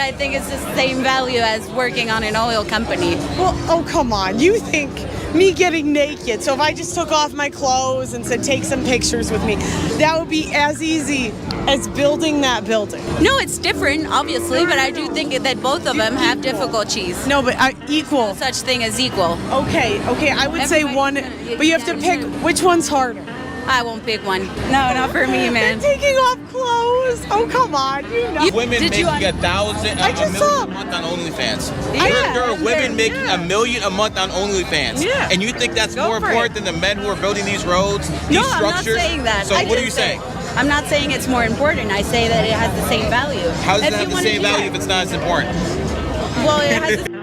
I think it's the same value as working on an oil company. Well, oh, come on. You think me getting naked, so if I just took off my clothes and said, take some pictures with me, that would be as easy as building that building? No, it's different, obviously, but I do think that both of them have difficulties. No, but equal. Such thing as equal. Okay, I would say Everybody's one, gonna- but you have to pick which one's harder. I won't pick one. No, not for me, man. Taking off clothes. Oh, come on. You know. Women Did you making un- I just $1 saw- million a month on OnlyFans. Yeah. There are women making Yeah. $1 million a month on OnlyFans. Yeah. And you think that's Go more for important it. than the men who are building these roads, these No, I'm not structures? saying that. So I what are you just say- saying? I'm not saying it's more important. I say that it has the same value. How does If it have you the wanna same do value that- if it's not as important? Well, it has the